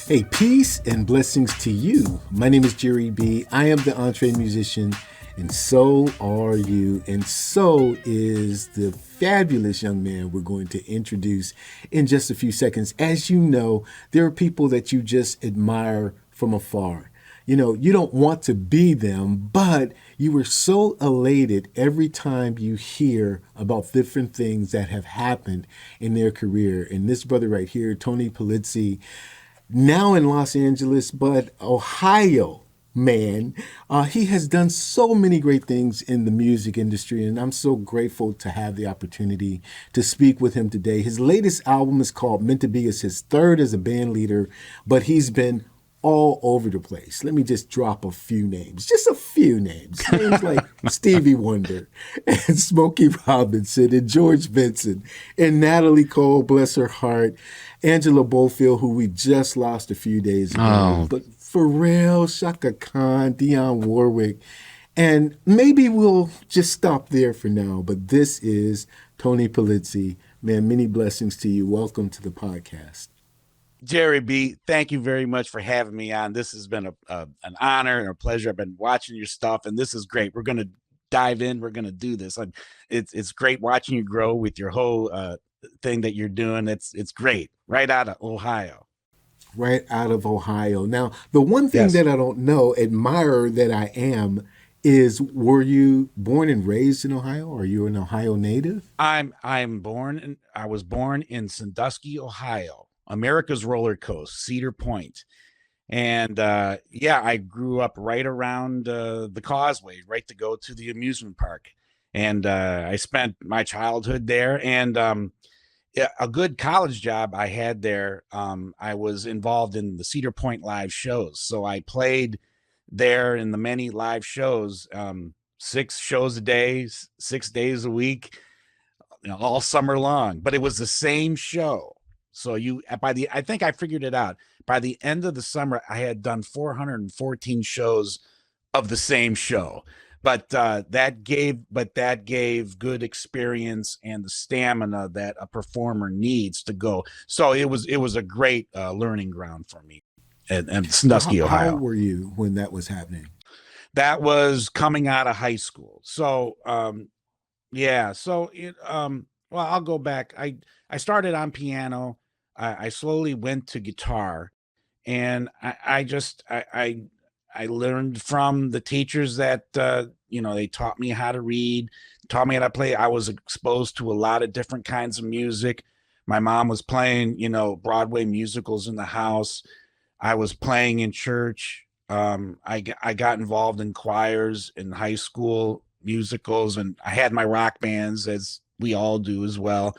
Hey, peace and blessings to you. My name is Jerry B. I am the entree musician, and so are you. And so is the fabulous young man we're going to introduce in just a few seconds. As you know, there are people that you just admire from afar. You know, you don't want to be them, but you were so elated every time you hear about different things that have happened in their career. And this brother right here, Tony Pulizzi, now in Los Angeles, but Ohio, man. He has done so many great things in the music industry, and I'm so grateful to have the opportunity to speak with him today. His latest album is called Meant to Be. It's his third as a band leader, but he's been all over the place. Let me just drop a few names, just a few names. Names like Stevie Wonder and Smokey Robinson and George Benson and Natalie Cole, bless her heart, Angela Bofill, who we just lost a few days ago. Oh. But for real, Chaka, Dionne, Warwick. And maybe we'll just stop there for now. But this is Tony Pulizzi. Man, many blessings to you. Welcome to the podcast. Jerry B., thank you very much for having me on. This has been an honor and a pleasure. I've been watching your stuff, and this is great. We're going to dive in. We're going to do this. It's great watching you grow with your whole thing that you're doing. It's great. Right out of Ohio. Right out of Ohio. Now, the one thing that I don't know, admirer that I am, is were you born and raised in Ohio? Are you an Ohio native? I was born in Sandusky, Ohio. America's roller coast, Cedar Point. And I grew up right around the Causeway, right to go to the amusement park. And I spent my childhood there. And a good college job I had there. I was involved in the Cedar Point live shows. So I played there in the many live shows, 6 shows a day, 6 days a week, all summer long. But it was the same show. So I think I figured it out. By the end of the summer, I had done 414 shows of the same show. But that gave good experience and the stamina that a performer needs to go. So it was a great learning ground for me and Sandusky, Ohio. How old were you when that was happening? That was coming out of high school. So well, I'll go back. I started on piano. I slowly went to guitar, and I learned from the teachers that, they taught me how to read, taught me how to play. I was exposed to a lot of different kinds of music. My mom was playing, Broadway musicals in the house. I was playing in church. I got involved in choirs in high school, musicals, and I had my rock bands, as we all do as well.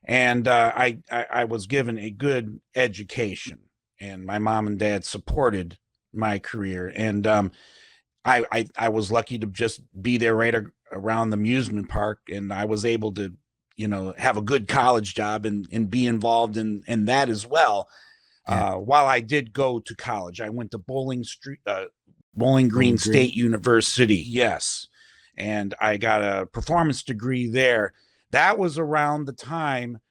And I was given a good education, and my mom and dad supported my career. And I was lucky to just be there right around the amusement park, and I was able to, have a good college job and be involved in that as well. While I did go to college, I went to Bowling Green State University. Yes. And I got a performance degree there. That was around the time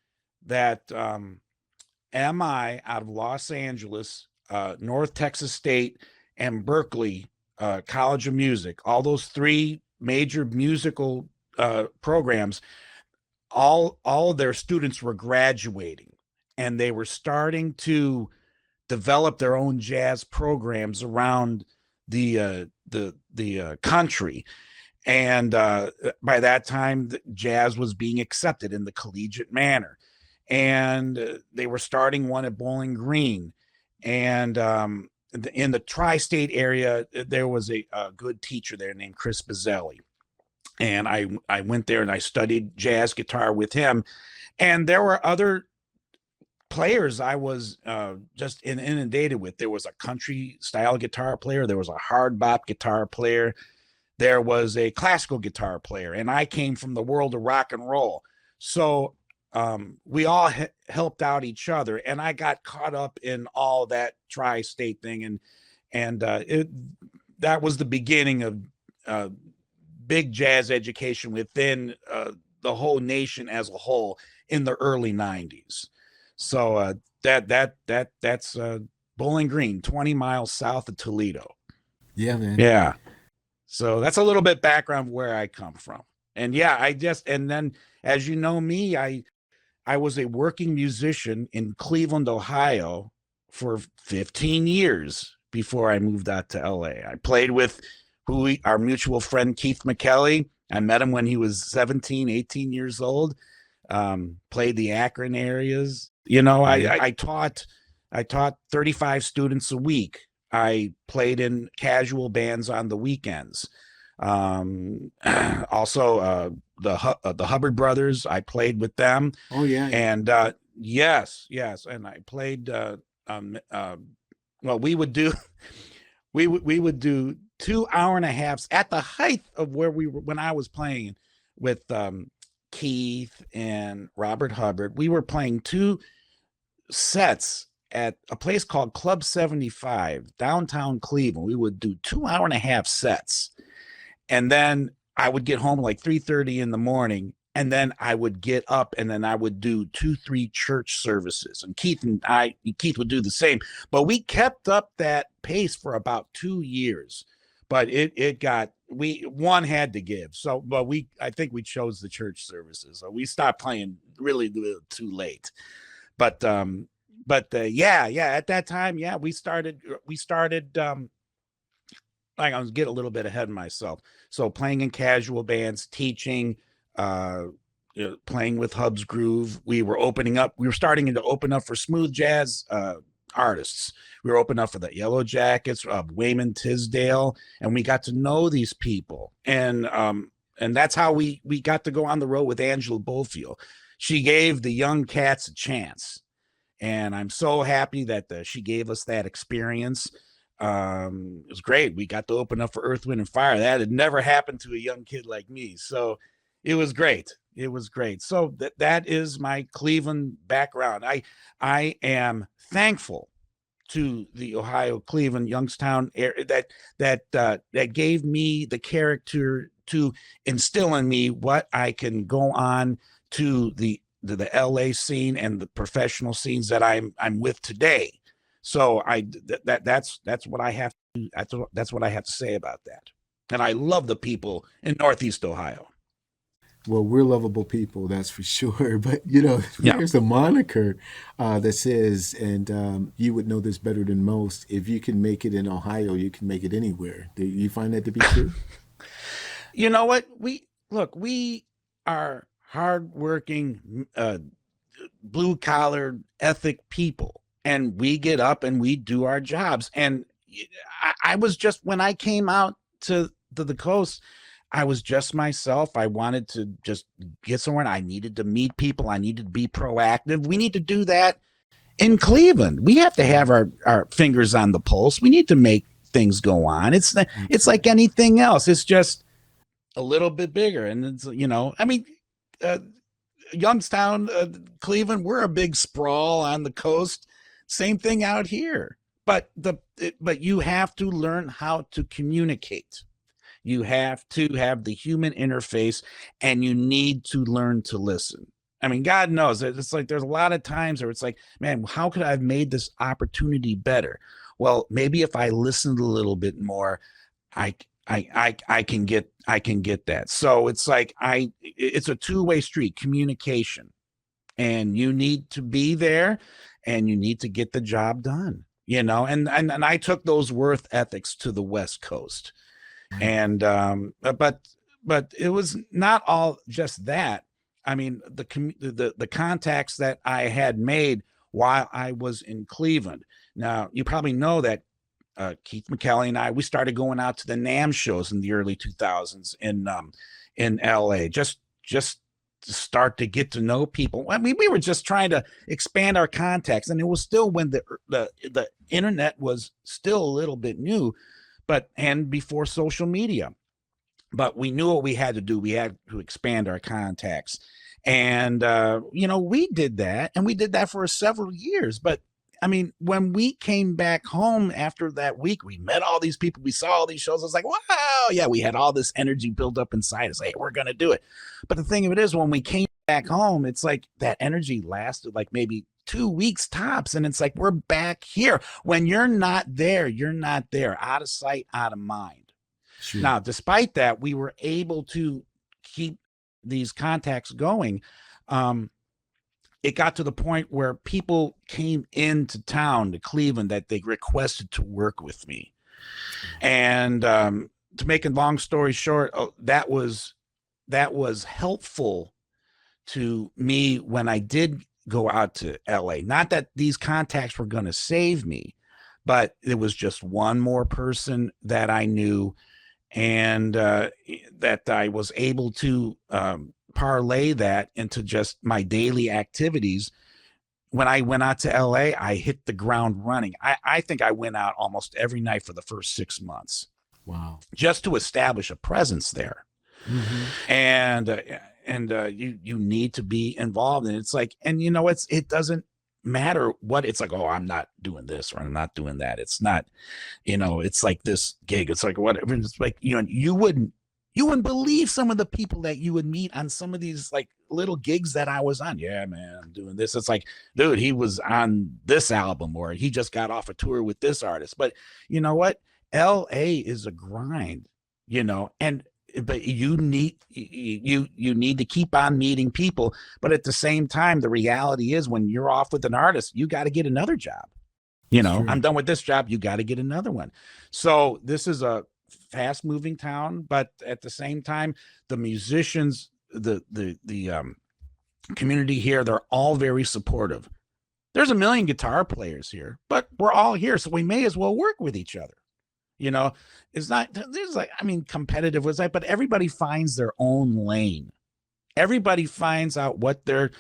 that MI out of Los Angeles, North Texas State, and Berkeley College of Music, all those 3 major musical programs, all of their students were graduating, and they were starting to develop their own jazz programs around the country. And by that time, jazz was being accepted in the collegiate manner. And they were starting one at Bowling Green. And in the tri-state area, there was a good teacher there named Chris Bazzelli. And I went there and I studied jazz guitar with him. And there were other players I was just inundated with. There was a country style guitar player. There was a hard bop guitar player. There was a classical guitar player, and I came from the world of rock and roll. So we all helped out each other, and I got caught up in all that tri-state thing. And that was the beginning of big jazz education within the whole nation as a whole in the early 90s. So that's Bowling Green, 20 miles south of Toledo. Yeah, man. Yeah. So that's a little bit background where I come from. And yeah, and then as you know me, I was a working musician in Cleveland, Ohio for 15 years before I moved out to LA. I played with our mutual friend, Keith McKelly. I met him when he was 17, 18 years old. Played the Akron areas. You know, I taught 35 students a week. I played in casual bands on the weekends. Also, the Hubbard brothers, I played with them. Oh yeah. And yes, and I played. Well, we would do 2 hour and a half at the height of where we were when I was playing with Keith and Robert Hubbard. We were playing 2 sets at a place called Club 75 downtown Cleveland. We would do 2 hour and a half sets, and then I would get home like 3:30 in the morning, and then I would get up and then I would do 2-3 church services, and Keith would do the same. But we kept up that pace for about 2 years, but one had to give. So, but I think we chose the church services. So we stopped playing really too late. But yeah, at that time, yeah, we started like I was getting a little bit ahead of myself. So playing in casual bands, teaching, playing with Hub's Groove. We were starting to open up for smooth jazz artists. We were opening up for the Yellow Jackets, Wayman Tisdale, and we got to know these people. And that's how we got to go on the road with Angela Bofill. She gave the young cats a chance. And I'm so happy that she gave us that experience. It was great. We got to open up for Earth, Wind, and Fire. That had never happened to a young kid like me. So it was great. So that is my Cleveland background. I am thankful to the Ohio, Cleveland, Youngstown area that gave me the character to instill in me what I can go on to the LA scene and the professional scenes that I'm with today. So that's what I have to say about that. And I love the people in Northeast Ohio. Well, we're lovable people, that's for sure. But there's a moniker that says, and you would know this better than most, if you can make it in Ohio, you can make it anywhere. Do you find that to be true? You know what? We are hardworking, blue collar, ethic people, and we get up and we do our jobs. And I was just, when I came out to the coast, I was just myself. I wanted to just get somewhere, and I needed to meet people. I needed to be proactive. We need to do that in Cleveland. We have to have our fingers on the pulse. We need to make things go on. It's like anything else. It's just a little bit bigger. And it's, Youngstown, Cleveland, we're a big sprawl on the coast. Same thing out here. But you have to learn how to communicate. You have to have the human interface, and you need to learn to listen. I mean, God knows it's like there's a lot of times where it's like, man, how could I have made this opportunity better? Well, maybe if I listened a little bit more, I can get that. So it's like it's a two-way street, communication, and you need to be there, and you need to get the job done. And I took those worth ethics to the West Coast. And but it was not all just that. I mean, the contacts that I had made while I was in Cleveland. Now, you probably know that Keith McKelly and we started going out to the NAMM shows in the early 2000s in LA, just to start to get to know people. I mean, we were just trying to expand our contacts, and it was still when the internet was still a little bit new. And before social media, but we knew what we had to do. We had to expand our contacts, and we did that, and we did that for several years. But I mean, when we came back home after that week, we met all these people, we saw all these shows. I was like, wow, yeah, we had all this energy built up inside us. Hey, we're gonna do it. But the thing of it is, when we came back home, it's like that energy lasted like maybe 2 weeks tops. And it's like, we're back here. When you're not there, you're not there. Out of sight, out of mind. Sure. Now, despite that, we were able to keep these contacts going. It got to the point where people came into town to Cleveland that they requested to work with me. And to make a long story short, that was helpful to me when I did go out to LA. Not that these contacts were going to save me, but it was just one more person that I knew, and that I was able to parlay that into just my daily activities. When I went out to LA, I hit the ground running. I think I went out almost every night for the first 6 months. Wow. Just to establish a presence there. Mm-hmm. And you need to be involved. And it's like, and it doesn't matter what it's like. Oh, I'm not doing this or I'm not doing that. It's not, it's like this gig. It's like whatever. It's like, you wouldn't believe some of the people that you would meet on some of these like little gigs that I was on. Yeah, man, I'm doing this. It's like, dude, he was on this album, or he just got off a tour with this artist. But you know what? LA is a grind, but you need to keep on meeting people. But at the same time, the reality is when you're off with an artist, you got to get another job. Sure. I'm done with this job. You got to get another one. So this is a fast moving town, but at the same time, the musicians, the community here, they're all very supportive. There's a million guitar players here, but we're all here, so we may as well work with each other. It's not, there's like, competitive was that, but everybody finds their own lane. Everybody finds out what they're,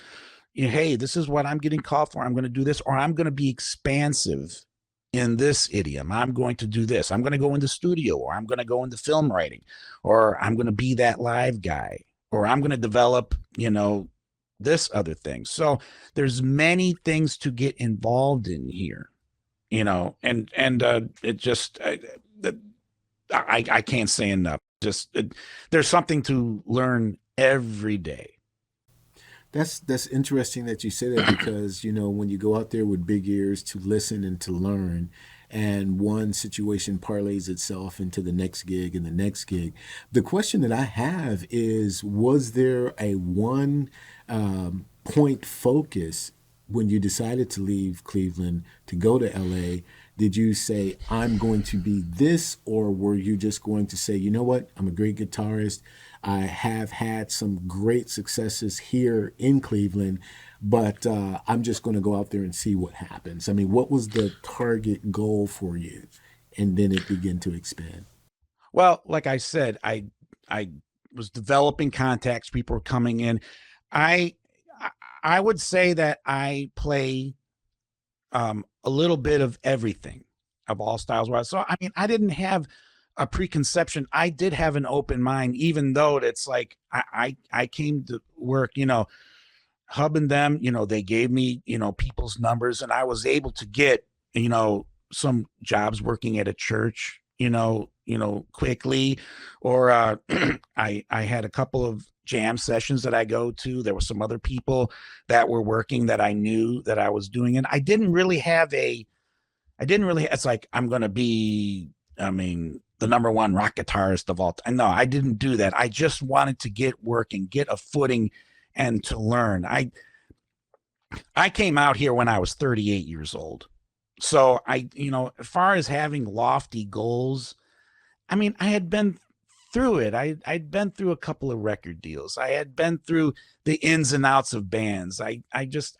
hey, this is what I'm getting called for. I'm going to do this, or I'm going to be expansive in this idiom. I'm going to do this. I'm going to go into studio, or I'm going to go into film writing, or I'm going to be that live guy, or I'm going to develop, this other thing. So there's many things to get involved in here, and it just, I can't say enough. There's something to learn every day. That's interesting that you say that, because when you go out there with big ears to listen and to learn, and one situation parlays itself into the next gig and the next gig, the question that I have is, was there a one point focus when you decided to leave Cleveland to go to LA? Did you say, I'm going to be this, or were you just going to say, you know what, I'm a great guitarist, I have had some great successes here in Cleveland, but I'm just going to go out there and see what happens? What was the target goal for you? And then it began to expand. Well, like I said, I was developing contacts. People were coming in. I would say that I play a little bit of everything, of all styles. So, I didn't have a preconception. I did have an open mind, even though it's like, I came to work, hubbing them, they gave me, people's numbers, and I was able to get, some jobs working at a church, quickly, or I had a couple of jam sessions that I go to. There were some other people that were working that I knew that I was doing. And it's like, I'm going to be, the number one rock guitarist of all time. No, I didn't do that. I just wanted to get working, get a footing, and to learn. I came out here when I was 38 years old. So as far as having lofty goals, I had been through it. I'd been through a couple of record deals. I had been through the ins and outs of bands. I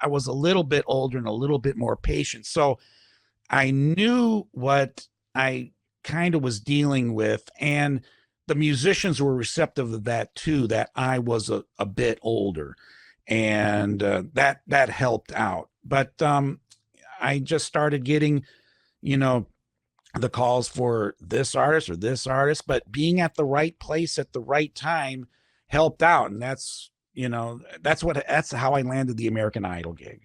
was a little bit older and a little bit more patient. So I knew what I kind of was dealing with, and the musicians were receptive of that too, that I was a bit older, and that helped out. But I just started getting, the calls for this artist or this artist, but being at the right place at the right time helped out. And that's how I landed the American Idol gig.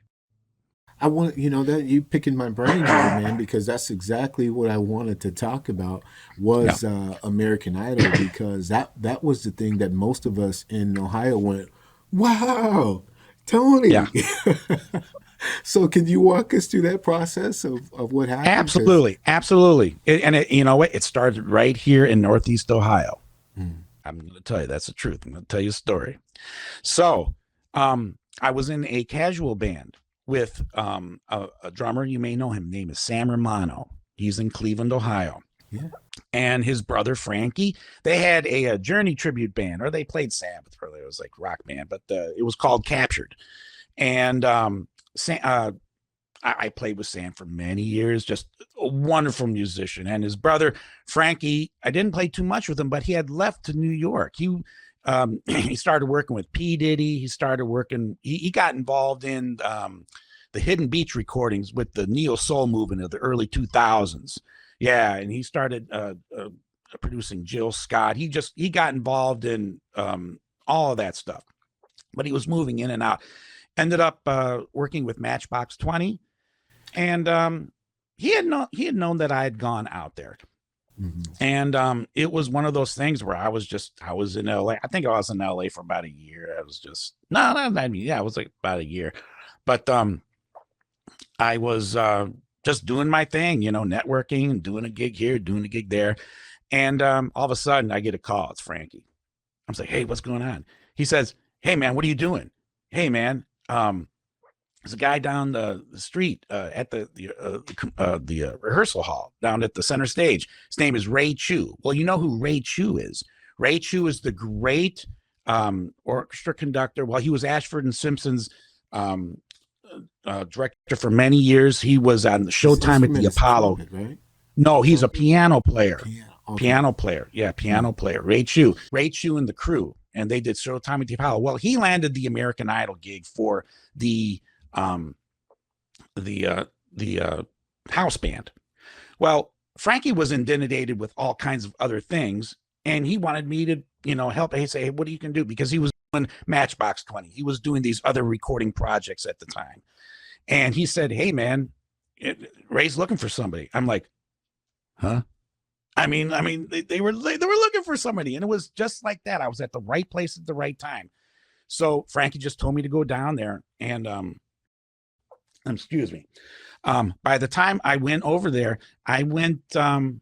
I want, that you picking my brain here, man, because that's exactly what I wanted to talk about was American Idol, because that was the thing that most of us in Ohio went, wow, Tony. Yeah. So can you walk us through that process of what happened? Absolutely, absolutely. You know what? It started right here in Northeast Ohio. I'm going to tell you that's the truth. I'm going to tell you a story. So, I was in a casual band with a drummer. You may know him. Name is Sam Romano. He's in Cleveland, Ohio. Yeah. And his brother Frankie. They had a Journey tribute band, or they played Sabbath. Really, it was like rock band, but it was called Captured. And I played with Sam for many years, just a wonderful musician. And his brother, Frankie, I didn't play too much with him, but he had left to New York. He started working with P. Diddy. He got involved in the Hidden Beach recordings with the neo soul movement of the early 2000s. Yeah. And he started producing Jill Scott. He got involved in all of that stuff, but he was moving in and out. Ended up working with Matchbox 20. And he had known that I had gone out there. And it was one of those things where I was in LA. I think I was in LA for about a year. I was just it was like about a year. But I was just doing my thing, networking and doing a gig here, doing a gig there. And all of a sudden I get a call. It's Frankie. I'm like, hey, what's going on? He says, hey man, what are you doing? Hey man, there's a guy down the street at the rehearsal hall down at the center stage. His name is Ray Chu. Well, you know who Ray Chu is. Ray Chu is the great orchestra conductor. Well, he was Ashford and Simpson's director for many years. He was on the Showtime at the Apollo. Right? No, he's a piano player. Piano player. Yeah, piano player. Ray Chu and the crew. And they did Showtime at the Apollo. Well, he landed the American Idol gig for the house band. Well, Frankie was inundated with all kinds of other things, and he wanted me to, help. He say, hey, what you can do? Because he was doing Matchbox 20. He was doing these other recording projects at the time. And he said, hey man, Ray's looking for somebody. I'm like, huh? I mean, they were looking for somebody, and it was just like that. I was at the right place at the right time. So Frankie just told me to go down there, and excuse me. By the time I went over there, I went to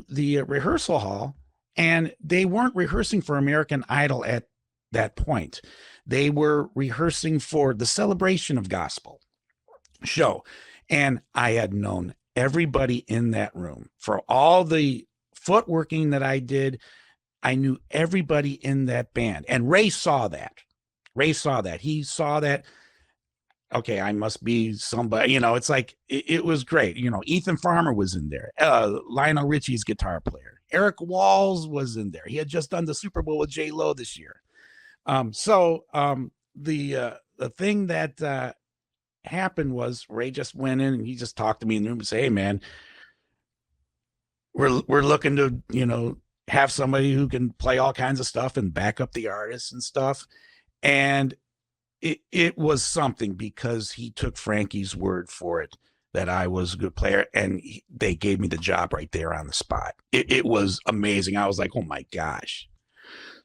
the rehearsal hall, and they weren't rehearsing for American Idol at that point. They were rehearsing for the Celebration of Gospel show, and I had known everybody in that room for all the footworking that I did. I knew everybody in that band, and Ray saw that. He saw that. Okay, I must be somebody, it's like, it was great. Ethan Farmer was in there. Lionel Richie's guitar player. Eric Walls was in there. He had just done the Super Bowl with J-Lo this year. The thing that happened was Ray just went in and he just talked to me in the room and said, hey man, we're looking to, have somebody who can play all kinds of stuff and back up the artists and stuff. And it was something, because he took Frankie's word for it that I was a good player, and they gave me the job right there on the spot. It was amazing. I was like, oh my gosh.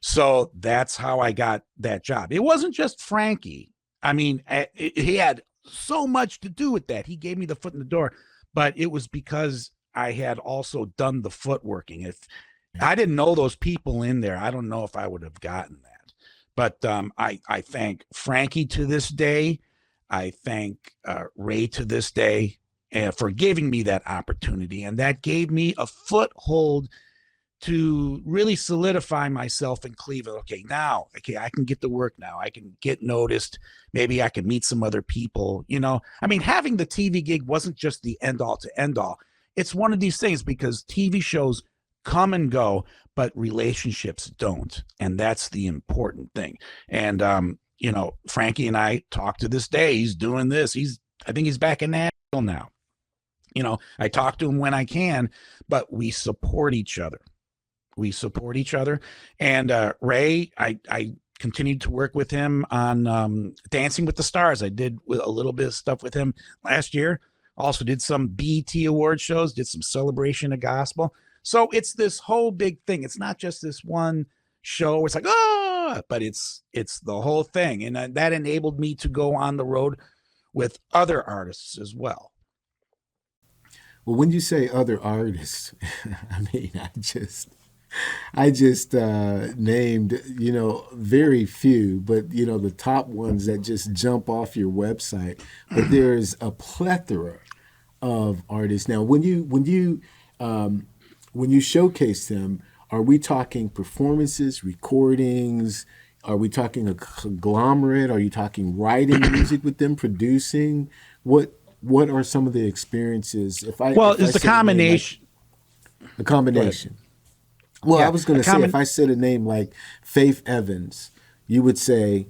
So that's how I got that job. It wasn't just Frankie. I mean, he had so much to do with that. He gave me the foot in the door, but it was because I had also done the footworking. If I didn't know those people in there, I don't know if I would have gotten that. But I thank Frankie to this day. I thank Ray to this day for giving me that opportunity. And that gave me a foothold to really solidify myself in Cleveland. Okay, I can get to work now. I can get noticed. Maybe I can meet some other people. Having the TV gig wasn't just the end all to end all. It's one of these things, because TV shows come and go, but relationships don't. And that's the important thing. And, Frankie and I talk to this day. He's doing this. I think he's back in Nashville now. I talk to him when I can, but we support each other. And Ray, I continued to work with him on Dancing with the Stars. I did a little bit of stuff with him last year. Also did some BET award shows, did some Celebration of Gospel. So it's this whole big thing. It's not just this one show. It's like, but it's the whole thing. And that enabled me to go on the road with other artists as well. Well, when you say other artists, I mean, I just named, very few, but, the top ones that just jump off your website. But there's a plethora of artists. Now, when you showcase them, are we talking performances, recordings? Are we talking a conglomerate? Are you talking writing music with them, producing? What are some of the experiences? It's a combination. A combination. Well, I was going to say, if I said a name like Faith Evans, you would say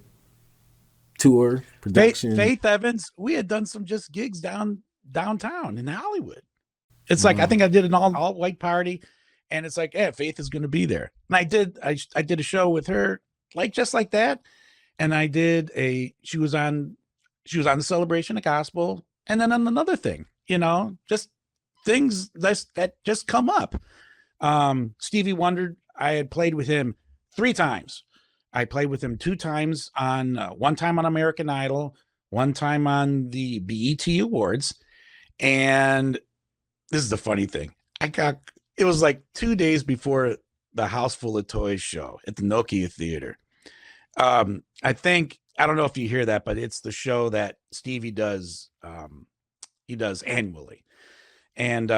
tour, production. Faith Evans, we had done some just gigs downtown in Hollywood. It's like, I think I did an all white party, and it's like, yeah, Faith is going to be there. And I did a show with her, like just like that. And she was on the Celebration of Gospel, and then on another thing, just things that just come up. Stevie Wonder, I had played with him 3 times. I played with him 2 times one time on American Idol, 1 time on the BET Awards. And this is the funny thing. It was like 2 days before the House Full of Toys show at the Nokia Theater. I don't know if you hear that, but it's the show that Stevie does. He does annually. And,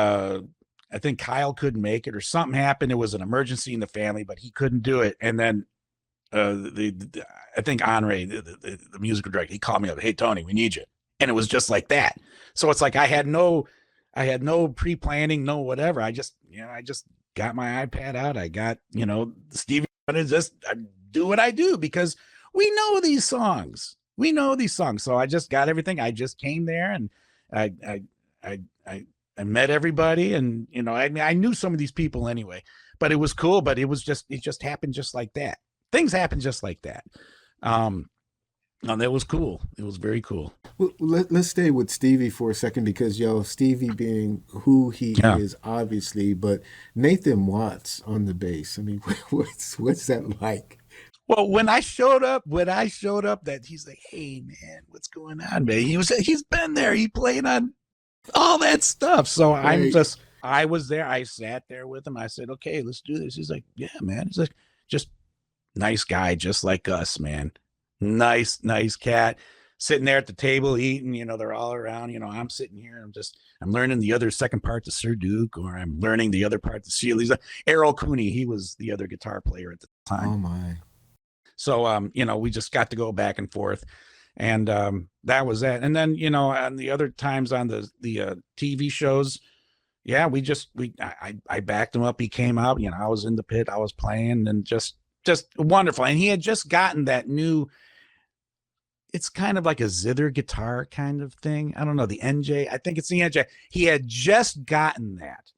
I think Kyle couldn't make it, or something happened. It was an emergency in the family, but he couldn't do it. And then I think Andre, the musical director, he called me up. Hey, Tony, we need you. And it was just like that. So it's like I had no pre-planning, no whatever. I just got my iPad out. I got, Stevie, I do what I do because we know these songs. So I just got everything. I just came there, and I met everybody, and I knew some of these people anyway, but it was cool. But it just happened just like that. Things happen just like that. And that was cool. It was very cool. Well, let's stay with Stevie for a second, because Stevie being who he is, obviously, but Nathan Watts on the bass. I mean, what's that like? Well, when I showed up, that he's like, hey man, what's going on, man? He's been there. He played on all that stuff. So right. I was there. I sat there with him. I said, okay, let's do this. He's like, yeah, man. He's like, just nice guy, just like us, man. Nice cat. Sitting there at the table eating, they're all around, I'm sitting here. I'm learning the other second part to Sir Duke, or I'm learning the other part to Sealy's. Errol Cooney, he was the other guitar player at the time. Oh my. So, we just got to go back and forth. And that was that. And then, on the other times on the TV shows, yeah, I backed him up. He came out, I was in the pit, I was playing, and just wonderful. And he had just gotten that new, it's kind of like a zither guitar kind of thing. I don't know, the NJ. I think it's the NJ. He had just gotten that.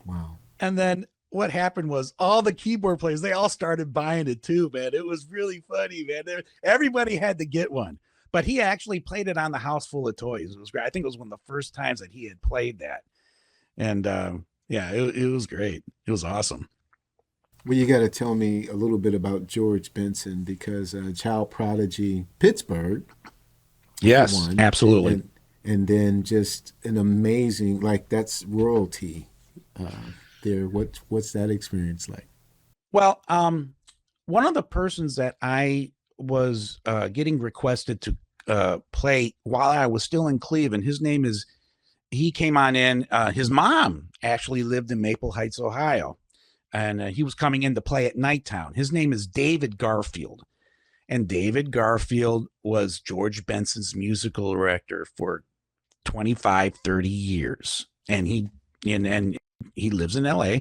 Wow. And then what happened was all the keyboard players, they all started buying it too, man. It was really funny, man. Everybody had to get one. But he actually played it on the House Full of Toys. It was great. I think it was one of the first times that he had played that. And it was great. It was awesome. Well, you got to tell me a little bit about George Benson, because child prodigy, Pittsburgh. Yes, absolutely. And then just an amazing, that's royalty there. What's that experience like? Well, one of the persons that I was getting requested to play while I was still in Cleveland, he came on in. His mom actually lived in Maple Heights, Ohio. And he was coming in to play at Nighttown. His name is David Garfield. And David Garfield was George Benson's musical director for 25, 30 years. And he lives in LA.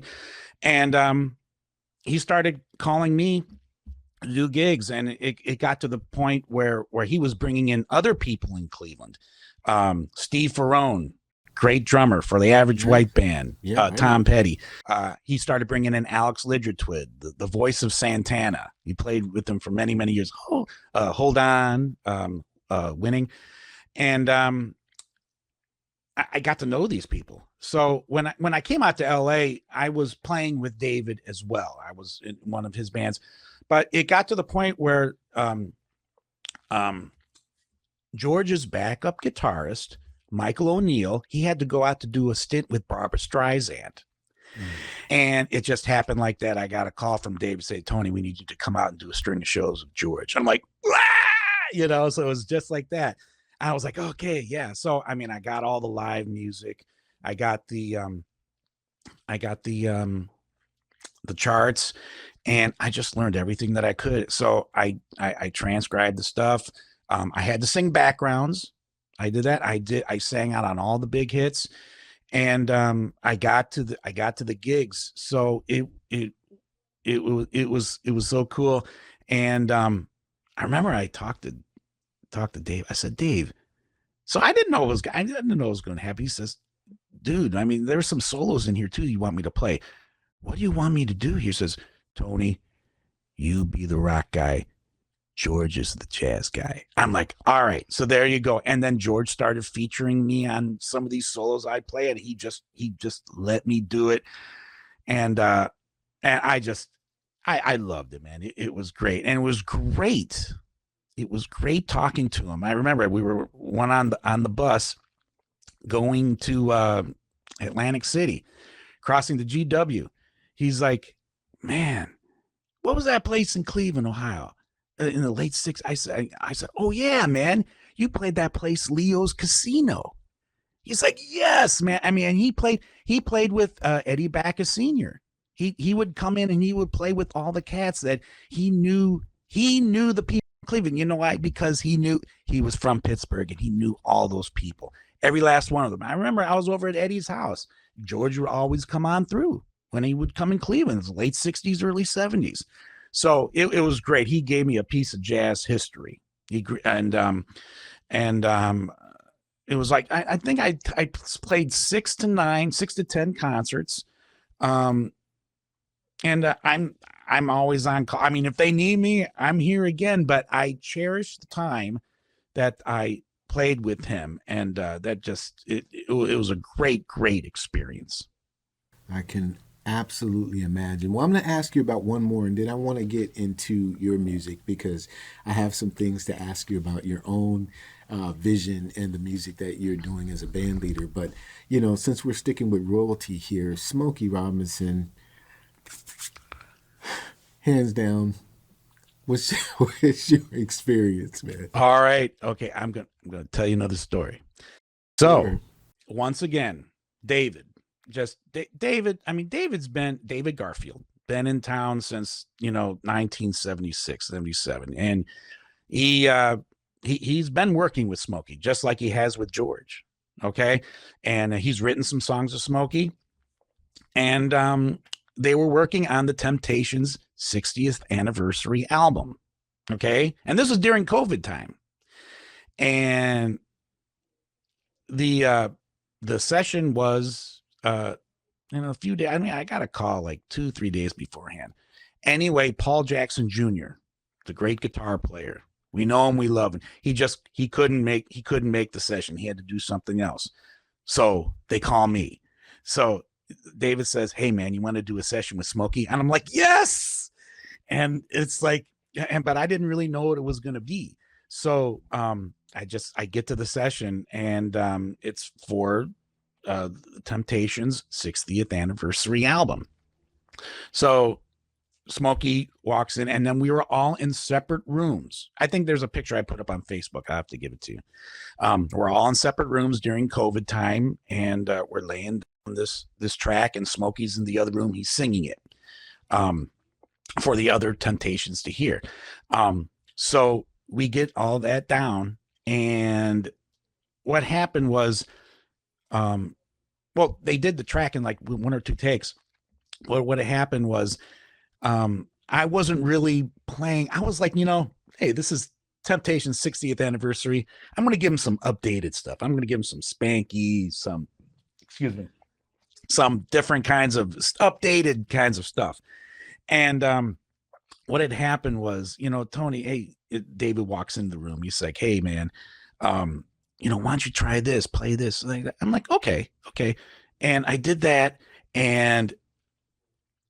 And he started calling me to do gigs. And it got to the point where he was bringing in other people in Cleveland. Steve Ferrone, great drummer for the Average White Band, Tom Petty. He started bringing in Alex Lidgertwid, the voice of Santana. He played with them for many, many years. Hold On, Winning. And I got to know these people. So when I came out to LA, I was playing with David as well. I was in one of his bands, but it got to the point where George's backup guitarist, Michael O'Neill, he had to go out to do a stint with Barbra Streisand. And it just happened like that. I got a call from Dave to say, Tony, we need you to come out and do a string of shows with George. I'm like, ah! So it was just like that. I was like, okay, yeah. So, I mean, I got all the live music. I got the charts, and I just learned everything that I could. So I transcribed the stuff. I had to sing backgrounds. I did that. I sang out on all the big hits. And I got to the gigs, so it was so cool. And I remember I talked to Dave. I said, Dave, so I didn't know it was going to happen. He says, dude, I mean, there's some solos in here too you want me to play. What do you want me to do? He says, Tony, you be the rock guy. George is the jazz guy. I'm like, all right, so there you go. And then George started featuring me on some of these solos I play, and he just let me do it. And I loved it, man. It was great. And it was great. It was great talking to him. I remember we were one on the bus going to Atlantic City, crossing the GW. He's like, man, what was that place in Cleveland, Ohio? In the late 60s, I said, oh yeah, man, you played that place, Leo's Casino. He's like, yes, man. I mean, he played with Eddie Backus Sr. He would come in and he would play with all the cats that he knew the people in Cleveland. You know why? Because he knew he was from Pittsburgh and he knew all those people, every last one of them. I remember I was over at Eddie's house. George would always come on through when he would come in Cleveland. It was late 60s, early 70s. So it was great. He gave me a piece of jazz history. It was like, I think I played 6 to 10 concerts. I'm always on call. I mean, if they need me, I'm here again, but I cherish the time that I played with him. And it was a great experience. I can absolutely imagine. Well, I'm going to ask you about one more, and then I want to get into your music because I have some things to ask you about your own vision and the music that you're doing as a band leader. But, since we're sticking with royalty here, Smokey Robinson, hands down, what's your experience, man? All right. Okay. I'm going to tell you another story. So once again, David Garfield, been in town since 1976, 77, and he's been working with Smokey just like he has with George. Okay, and he's written some songs with Smokey, and they were working on the Temptations' 60th anniversary album. Okay, and this was during COVID time, and the session was a few days. I mean, I got a call like 2-3 days beforehand. Anyway, Paul Jackson Jr., the great guitar player, we know him, we love him. He couldn't make the session. He had to do something else. So they call me. So David says, hey man, you want to do a session with Smokey? And I'm like, yes. And it's like, but I didn't really know what it was going to be. So I get to the session, and it's for the Temptations' 60th anniversary album. So Smokey walks in, and then we were all in separate rooms. I think there's a picture I put up on Facebook. I have to give it to you. We're all in separate rooms during COVID time, and we're laying on this track, and Smokey's in the other room. He's singing it for the other Temptations to hear. So we get all that down, and what happened was, they did the track in like 1 or 2 takes. Well, what had happened was, I wasn't really playing. I was like, hey, this is Temptation's 60th anniversary. I'm going to give him some updated stuff. I'm going to give him some Spanky, some different kinds of updated kinds of stuff. And what had happened was, Tony, hey, David walks into the room. He's like, hey, man, why don't you try this, play this? I'm like, okay. And I did that, and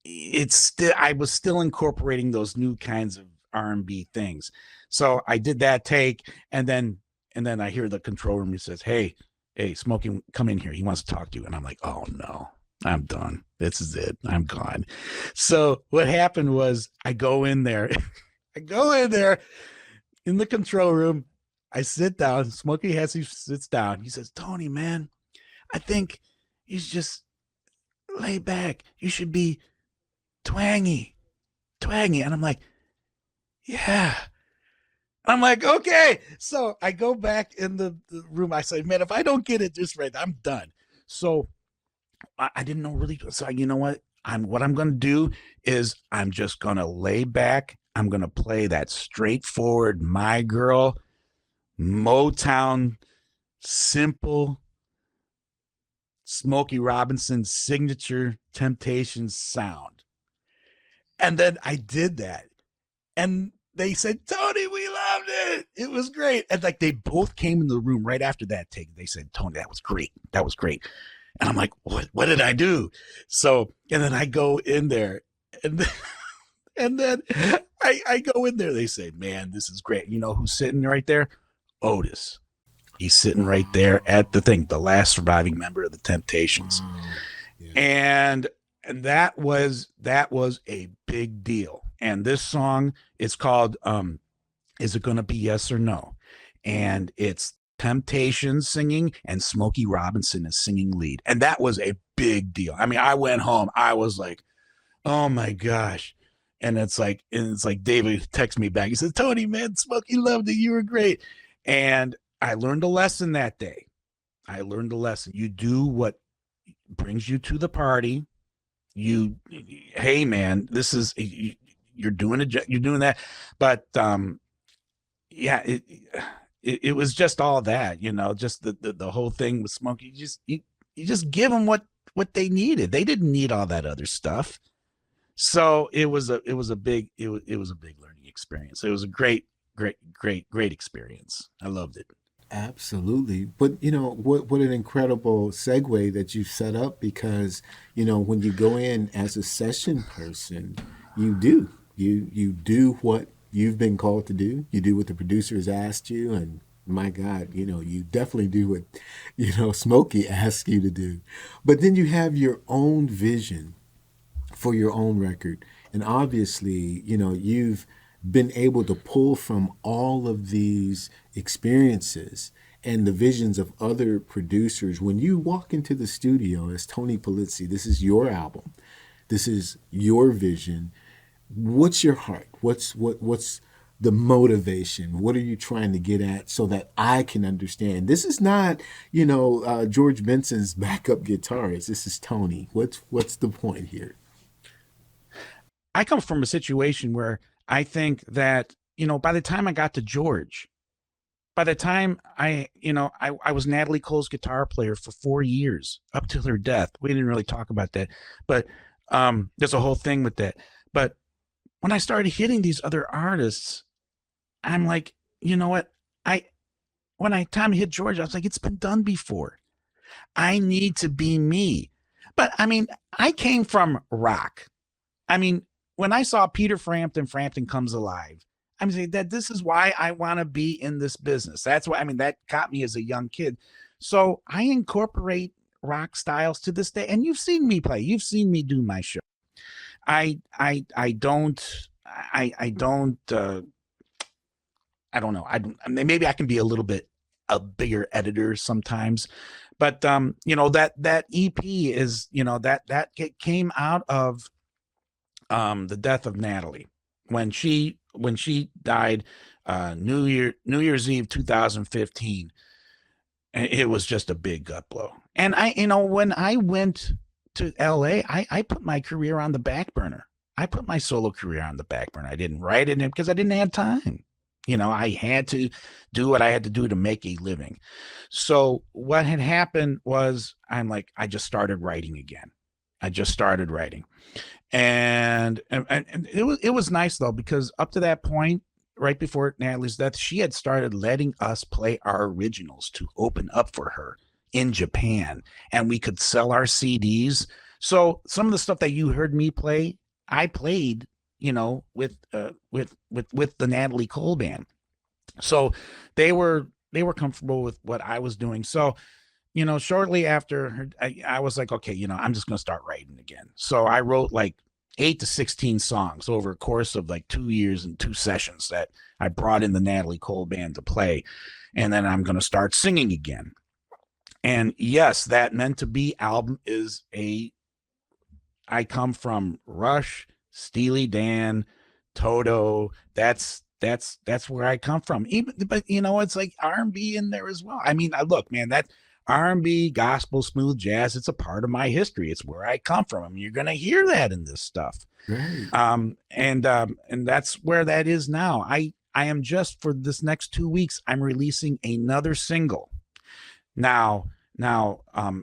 I was still incorporating those new kinds of R&B things. So I did that take, and then I hear the control room. He says, hey, Smokey, come in here. He wants to talk to you. And I'm like, oh no, I'm done. This is it. I'm gone. So what happened was I go in there. I go in there in the control room. I sit down. Smokey sits down. He says, Tony, man, I think you should just lay back. You should be twangy. And I'm like, yeah. I'm like, okay. So I go back in the room. I say, man, if I don't get it just right, I'm done. So I didn't know really. So you know what? What I'm going to do is I'm just going to lay back. I'm going to play that straightforward, my girl, Motown, simple, Smokey Robinson signature Temptations sound. And then I did that. And they said, Tony, we loved it. It was great. And like they both came in the room right after that take. They said, Tony, that was great. That was great. And I'm like, what did I do? So, and then I go in there and then I go in there. They say, man, this is great. You know who's sitting right there? Otis. He's sitting right there at the thing, the last surviving member of the Temptations. Yeah. And that was a big deal. And this song is called Is It Gonna Be Yes or No? And it's Temptations singing and Smokey Robinson is singing lead. And that was a big deal. I mean, I went home, I was like, oh my gosh. And it's like David texts me back. He says, Tony, man, Smokey loved it. You were great. And I learned a lesson that day. I learned a lesson. You do what brings you to the party. Hey man, this is, you're doing that. But yeah, it was just all that, you know, just the whole thing with Smokey. You just give them what they needed. They didn't need all that other stuff. So it was a big learning experience. It was a great experience. I loved it. Absolutely. But you know, what an incredible segue that you set up, because, you know, when you go in as a session person, you do what you've been called to do. You do what the producer has asked you, and my God, you know, you definitely do what, you know, Smokey asked you to do. But then you have your own vision for your own record. And obviously, you know, you've been able to pull from all of these experiences and the visions of other producers. When you walk into the studio as Tony Pulizzi, this is your album, this is your vision. What's your heart? What's the motivation? What are you trying to get at so that I can understand? This is not, you know, George Benson's backup guitarist. This is Tony. What's the point here? I come from a situation where I think that, you know, by the time I got to George, by the time I was Natalie Cole's guitar player for 4 years up till her death. We didn't really talk about that, but there's a whole thing with that. But when I started hitting these other artists, I'm like, you know what? When I time to hit George, I was like, it's been done before. I need to be me. But I mean, I came from rock. I mean, when I saw Peter Frampton Comes Alive, I'm saying that this is why I want to be in this business. That's why, I mean, that caught me as a young kid. So I incorporate rock styles to this day. And you've seen me play. You've seen me do my show. I don't know. Maybe I can be a little bit a bigger editor sometimes, but you know, that EP is, you know, that came out of the death of Natalie when she died, New Year's Eve 2015. It was just a big gut blow. And when I went to LA, I put my career on the back burner. I put my solo career on the back burner. I didn't write it in because I didn't have time. You know, I had to do what I had to do to make a living. So what had happened was I just started writing again. And it was nice though, because up to that point, right before Natalie's death, she had started letting us play our originals to open up for her. in Japan, and we could sell our CDs. So some of the stuff that you heard me play, I played, with the Natalie Cole band. So they were comfortable with what I was doing. So, shortly after, I was like, okay, I'm just going to start writing again. So I wrote like 8 to 16 songs over a course of like 2 years and 2 sessions that I brought in the Natalie Cole band to play. And then I'm going to start singing again. And yes, that Meant to Be album is I come from Rush, Steely Dan, Toto. That's where I come from. But it's like R&B in there as well. I mean, look, man, that R&B, gospel, smooth jazz, it's a part of my history. It's where I come from. I mean, you're going to hear that in this stuff. Right. And that's where that is now. I am just, for this next 2 weeks, I'm releasing another single. Now,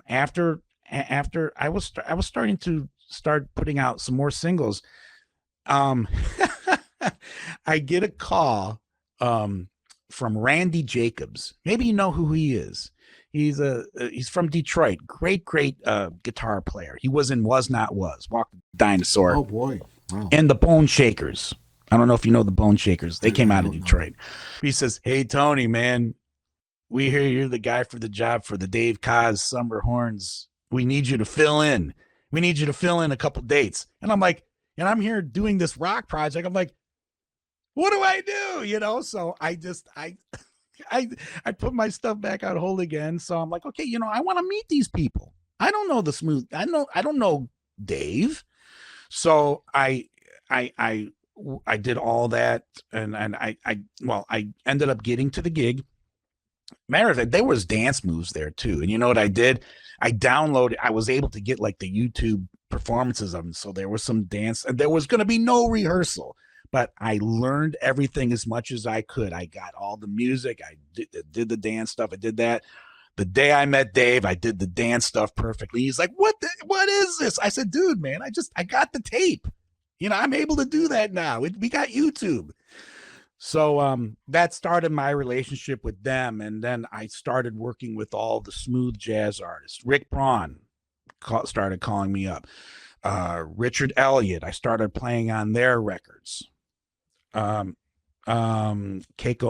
after I was starting to putting out some more singles, I get a call from Randy Jacobs. Maybe you know who he is. He's from Detroit. Great guitar player. He was in Was Not Was, Walk the Dinosaur. Oh boy. Wow. And the Bone Shakers. I don't know if you know the Bone Shakers. They came out of Detroit. He says, "Hey Tony, man, we hear you're the guy for the job for the Dave Koz Summer Horns. We need you to fill in. We need you to fill in a couple dates." And I'm like, and I'm here doing this rock project. I'm like, what do I do? So I put my stuff back on hold again. So I'm like, okay, I want to meet these people. I don't know I don't know Dave. So I did all that, and I ended up getting to the gig. Matter of fact, there was dance moves there too. And you know what I did? I was able to get like the YouTube performances of them. So there was some dance, and there was going to be no rehearsal, but I learned everything as much as I could. I got all the music. I did the dance stuff. I did that. The day I met Dave, I did the dance stuff perfectly. He's like, what is this? I said, dude, man, I got the tape. I'm able to do that now. We got YouTube. So that started my relationship with them. And then I started working with all the smooth jazz artists. Rick Braun started calling me up. Richard Elliott, I started playing on their records. Keiko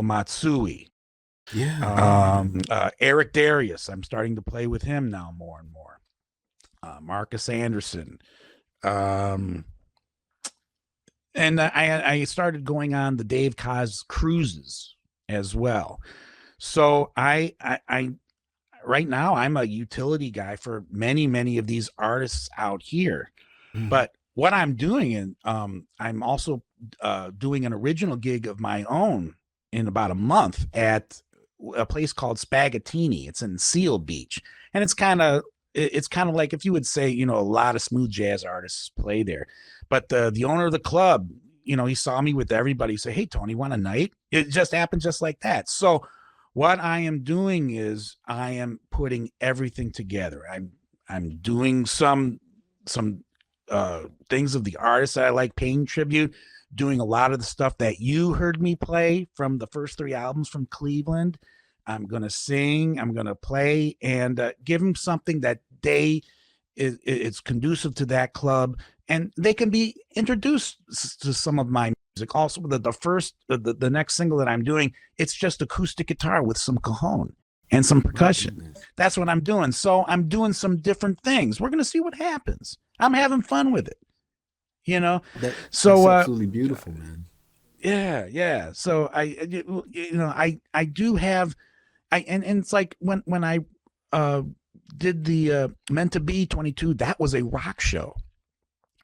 Matsui. Yeah. Eric Darius, I'm starting to play with him now more and more. Marcus Anderson. And I started going on the Dave Koz cruises as well. So I right now I'm a utility guy for many of these artists out here. But what I'm doing, and I'm also doing an original gig of my own in about a month at a place called Spaghettini. It's in Seal Beach, and it's kind of like, if you would say, a lot of smooth jazz artists play there. But the owner of the club, he saw me with everybody. He said, "Hey, Tony, want a night?" It just happened just like that. So what I am doing is I am putting everything together. I'm doing some things of the artists that I like, paying tribute, doing a lot of the stuff that you heard me play from the first 3 albums from Cleveland. I'm going to sing, I'm going to play, and give them something that it's conducive to that club, and they can be introduced to some of my music. Also, the next single that I'm doing, it's just acoustic guitar with some cajon and some percussion. That's what I'm doing. So I'm doing some different things. We're going to see what happens. I'm having fun with it, That's absolutely beautiful, man. Yeah. So I do have, and it's like when I did the Meant to Be 22, that was a rock show.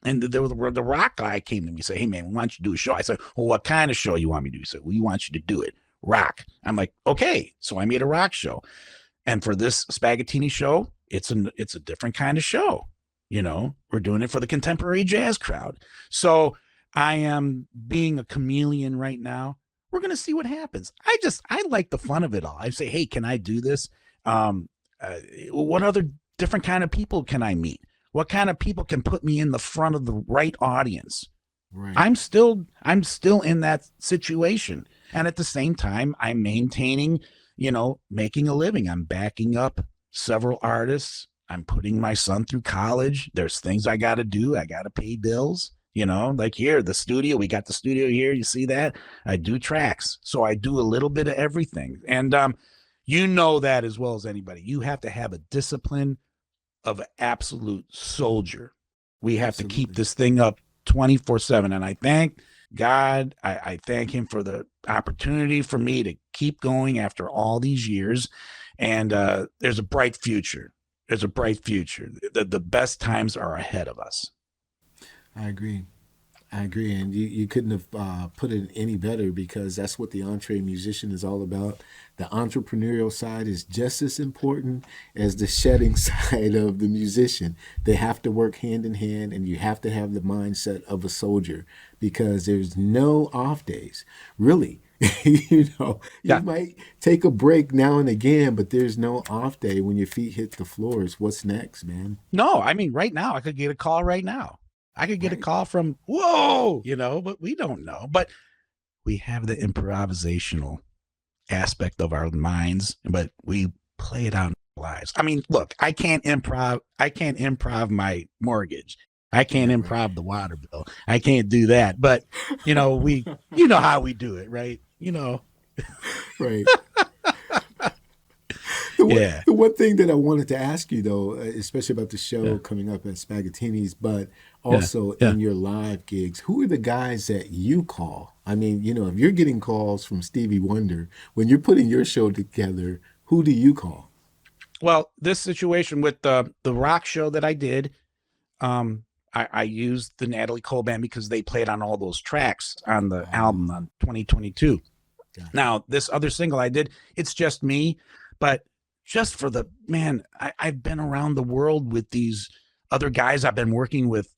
And there was the rock guy came to me and said, "Hey man, we want you to do a show." I said, "Well, what kind of show you want me to do?" He said, "Well, we want you to do it rock." I'm like, "Okay." So I made a rock show. And for this Spaghettini show, it's a different kind of show. We're doing it for the contemporary jazz crowd. So I am being a chameleon right now. We're going to see what happens. I like the fun of it all. I say, "Hey, can I do this? What other different kind of people can I meet? What kind of people can put me in the front of the right audience?" Right. I'm still in that situation. And at the same time, I'm maintaining, making a living. I'm backing up several artists. I'm putting my son through college. There's things I got to do. I got to pay bills, like here, the studio, we got the studio here. You see that? I do tracks. So I do a little bit of everything. And you know that as well as anybody. You have to have a discipline of an absolute soldier. We have to keep this thing up 24/7. And I thank God, I thank him for the opportunity for me to keep going after all these years. And there's a bright future. There's a bright future. The best times are ahead of us. I agree. And you couldn't have put it any better, because that's what the entree musician is all about. The entrepreneurial side is just as important as the shedding side of the musician. They have to work hand in hand, and you have to have the mindset of a soldier, because there's no off days. Really, you might take a break now and again, but there's no off day when your feet hit the floors. What's next, man? No, I mean, right now, I could get a call right now. I could get a call from, whoa, but we don't know. But we have the improvisational aspect of our minds, but we play it out in our lives. I mean, look, I can't improv my mortgage. I can't improv the water bill. I can't do that. But, we, how we do it, right? Right. The one thing that I wanted to ask you, though, especially about the show coming up at Spaghettini's, but also in your live gigs, who are the guys that you call? I mean, if you're getting calls from Stevie Wonder, when you're putting your show together, who do you call? Well, this situation with the rock show that I did, I used the Natalie Cole Band because they played on all those tracks on the album on 2022. Now, this other single I did, it's just me, but just for I've been around the world with these other guys I've been working with,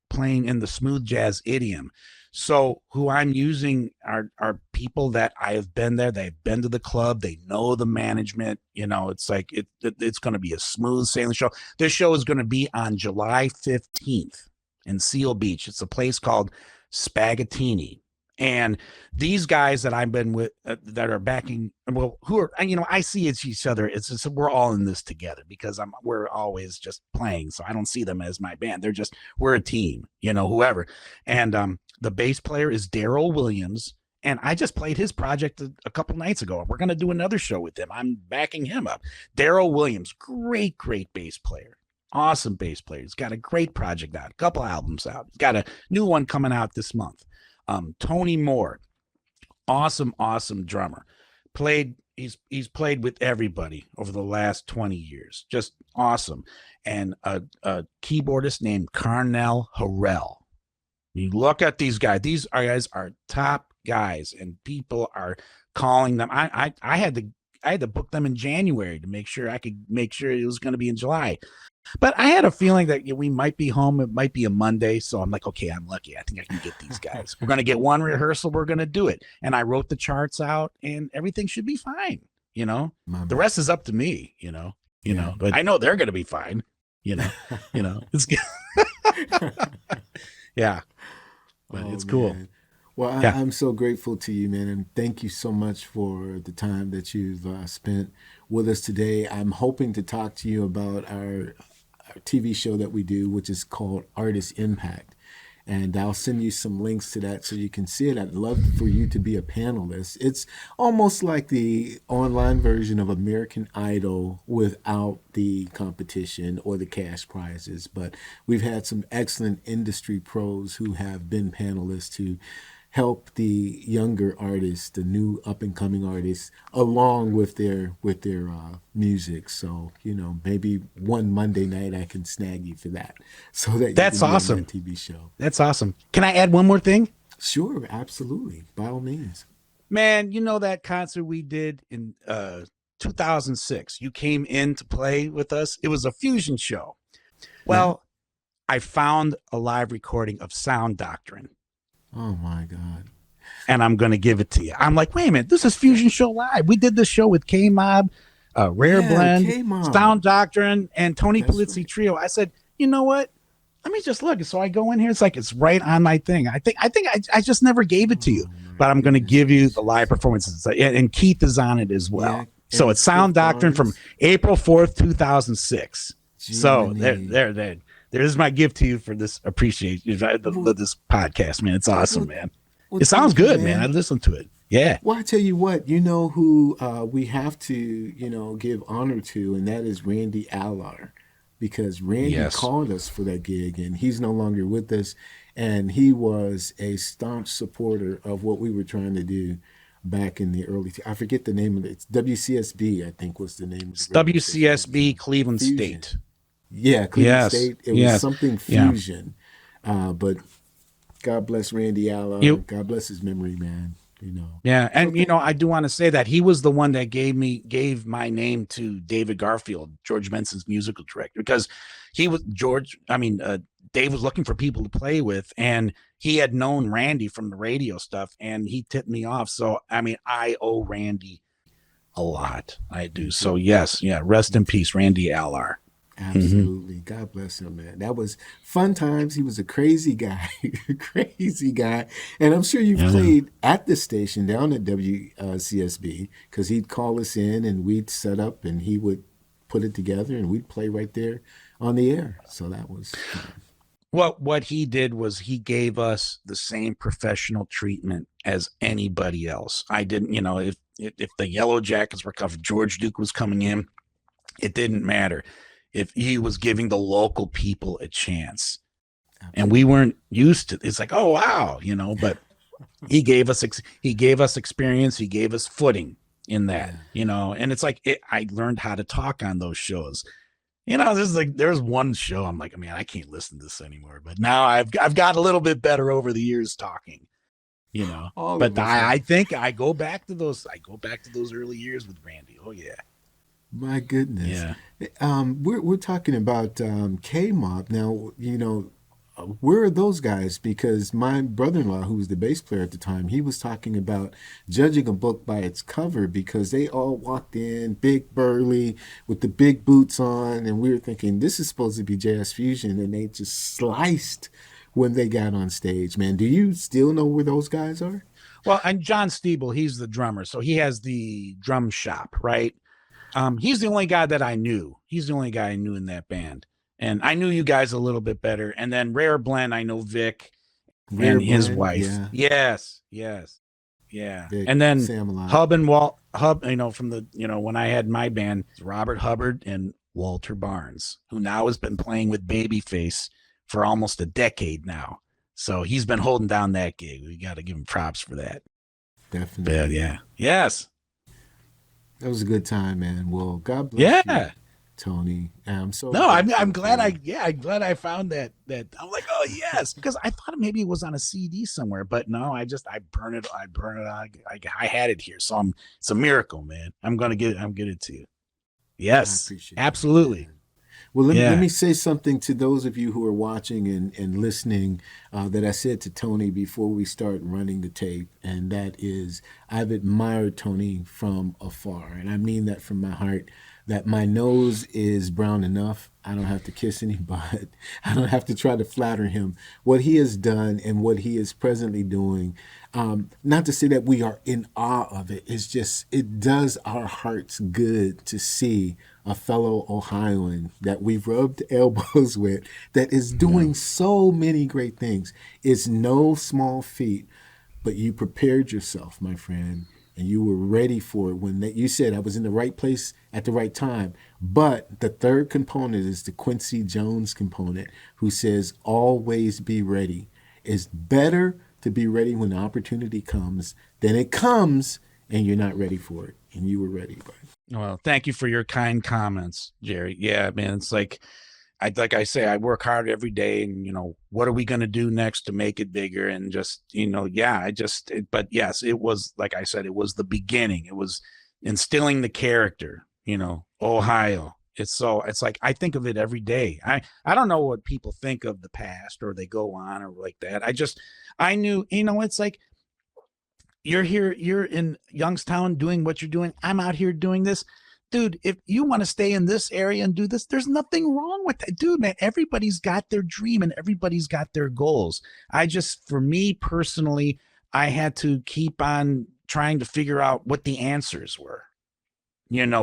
playing in the smooth jazz idiom. So who I'm using are people that I have been there. They've been to the club. They know the management. It's like it's going to be a smooth sailing show. This show is going to be on July 15th in Seal Beach. It's a place called Spaghettini. And these guys that I've been with that are backing, who are, I see it's each other. It's just, we're all in this together because we're always just playing. So I don't see them as my band. We're a team, whoever. And the bass player is Daryl Williams. And I just played his project a couple nights ago. We're going to do another show with him. I'm backing him up. Daryl Williams, great bass player. Awesome bass player. He's got a great project out, a couple albums out. He's got a new one coming out this month. Tony Moore, awesome drummer. He's played with everybody over the last 20 years. Just awesome. And a keyboardist named Carnell Harrell. You look at these guys. These guys are top guys, and people are calling them. I had to book them in January to make sure it was going to be in July. But I had a feeling that we might be home. It might be a Monday. So I'm like, okay, I'm lucky. I think I can get these guys. We're going to get one rehearsal. We're going to do it. And I wrote the charts out, and everything should be fine. The rest is up to me, but I know they're going to be fine. It's yeah, but it's cool. Man. Well, I'm so grateful to you, man. And thank you so much for the time that you've spent with us today. I'm hoping to talk to you about our TV show that we do, which is called Artist Impact. And I'll send you some links to that so you can see it. I'd love for you to be a panelist. It's almost like the online version of American Idol without the competition or the cash prizes. But we've had some excellent industry pros who have been panelists to help the younger artists, the new up-and-coming artists, along with their music. So, maybe one Monday night I can snag you for that, so that that's awesome. On that TV show. That's awesome. Can I add one more thing? Sure, absolutely, by all means. Man, that concert we did in 2006. You came in to play with us. It was a fusion show. Well, I found a live recording of Sound Doctrine. Oh my God. And I'm going to give it to you. I'm like, wait a minute, this is Fusion Show Live. We did this show with K-Mob, Rare Blend, K-Mob. Sound Doctrine, and Tony Pulizzi Trio. I said, you know what? Let me just look. So I go in here. It's like, it's right on my thing. I think I just never gave it to you, but I'm going to give you the live performances. And Keith is on it as well. So And it's Sound Cliff Doctrine from Barnes. April 4th, 2006. So Jiminy. there's my gift to you for this appreciation, Well, this podcast, man. It's awesome, well, man. well, It sounds thank you, good, man. I man. listened to it. Yeah. Well, I tell you what, you know who we have to, give honor to, and that is Randy Allar, because Randy Yes. called us for that gig, and he's no longer with us, and he was a staunch supporter of what we were trying to do back in the early. I forget the name of it. It's WCSB, I think, was the name of It's the radio station at the WCSB time. Cleveland Fusion. State. Yeah, Cleveland Yes. State. It was Yes. something Yeah. Fusion, but God bless Randy You Allar. God bless his memory, man. Yeah, So and I do want to say that he was the one that gave my name to David Garfield, George Benson's musical director, because he was Dave was looking for people to play with, and he had known Randy from the radio stuff, and he tipped me off. So I owe Randy a lot. I do. me So too. yes, yeah. Rest Me in too. peace, Randy Allar. Hmm. Absolutely. God bless him, man. That was fun times. He was a crazy guy, crazy guy. And I'm sure you've Yeah. played at the station down at WCSB because he'd call us in and we'd set up and he would put it together and we'd play right there on the air. So that was fun. What he did was he gave us the same professional treatment as anybody else. I didn't, if the Yellow Jackets were covered, George Duke was coming in, it didn't matter if he was giving the local people a chance. And we weren't used to it's like, oh wow, but he gave us experience, he gave us footing in that, and it's like I learned how to talk on those shows. This is like there's one show I'm like, man, I can't listen to this anymore. But now I've got a little bit better over the years talking, All But of us I have. think I go back to those early years with Randy. Oh yeah. My goodness. Yeah. We're talking about K-Mob now. Where are those guys? Because my brother-in-law, who was the bass player at the time, he was talking about judging a book by its cover because they all walked in big burly with the big boots on, and we were thinking this is supposed to be jazz fusion, and they just sliced when they got on stage. Man, do you still know where those guys are? Well, and John Stiebel, he's the drummer, so he has the drum shop, right? He's the only guy that I knew. He's the only guy I knew in that band. And I knew you guys a little bit better. And then Rare Blend, I know Vic Rare and his Blend, wife. yeah. Yes. Yeah. Vic, And then Sam a lot. Hub, from the, when I had my band, Robert Hubbard and Walter Barnes, who now has been playing with Babyface for almost a decade now. So he's been holding down that gig. We got to give him props for that. Definitely. But yeah. Yes. That was a good time, man. Well, God bless you, Yeah. Tony. I'm so No, I'm grateful glad for you. I'm glad I found that I'm like, oh yes, because I thought maybe it was on a CD somewhere, but no, I burn it I had it here, so it's a miracle, man. I'm get it to you. I Yes, appreciate that, absolutely. man. Well, let Yeah. me say something to those of you who are watching and listening that I said to Tony before we start running the tape, and that is I've admired Tony from afar, and I mean that from my heart. That my nose is brown enough. I don't have to kiss any butt. I don't have to try to flatter him. What he has done and what he is presently doing, not to say that we are in awe of it, it's just, it does our hearts good to see a fellow Ohioan that we've rubbed elbows with that is doing so many great things. It's no small feat, but you prepared yourself, my friend, and you were ready for it when you said I was in the right place at the right time. But the third component is the Quincy Jones component, who says always be ready. It's better to be ready when the opportunity comes than it comes and you're not ready for it. And you were ready, bud. Well, thank you for your kind comments, Jerry. Yeah, man, it's like I say, I work hard every day, and what are we going to do next to make it bigger? And just, but yes, it was, like I said, it was the beginning. It was instilling the character, Ohio. It's like, I think of it every day. I don't know what people think of the past, or they go on or like that. I knew, it's like, you're here, you're in Youngstown doing what you're doing. I'm out here doing this. Dude, if you want to stay in this area and do this, there's nothing wrong with that. Dude, man, everybody's got their dream and everybody's got their goals. For me personally, I had to keep on trying to figure out what the answers were.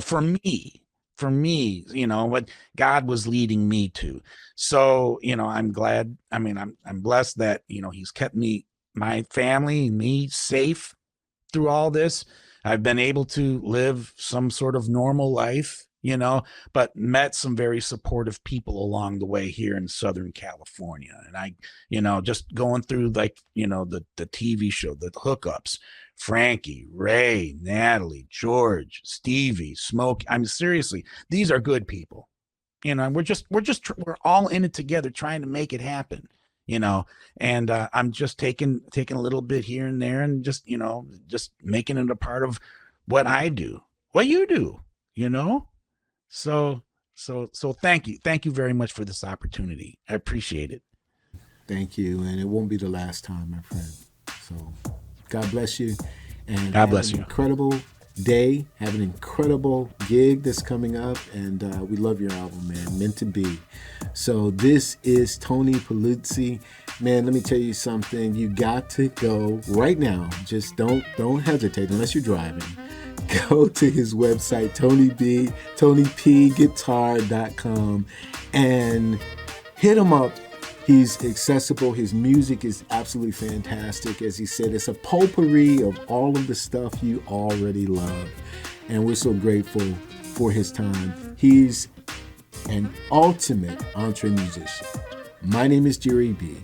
for me, what God was leading me to. So, I'm glad. I mean, I'm blessed that, he's kept my family, me safe through all this. I've been able to live some sort of normal life, but met some very supportive people along the way here in Southern California. And just going through like, the TV show, the hookups, Frankie, Ray, Natalie, George, Stevie, Smoke. I'm seriously, these are good people, and we're all in it together trying to make it happen, and I'm just taking a little bit here and there and just making it a part of what I do, what you do, you know? So, so thank you very much for this opportunity. I appreciate it. Thank you. And it won't be the last time, my friend. So God bless you and God have bless an you. incredible day. Have an incredible gig that's coming up. And we love your album, man. Meant to be. So this is Tony Pulizzi. Man, let me tell you something. You got to go right now. Just don't hesitate unless you're driving. Go to his website, TonyPguitar.com, and hit him up. He's accessible. His music is absolutely fantastic. As he said, it's a potpourri of all of the stuff you already love. And we're so grateful for his time. He's an ultimate entre musician. My name is Jerry B.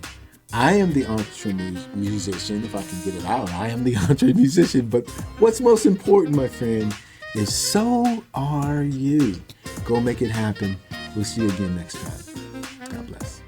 I am the entre musician, if I can get it out. I am the entre musician. But what's most important, my friend, is so are you. Go make it happen. We'll see you again next time. God bless.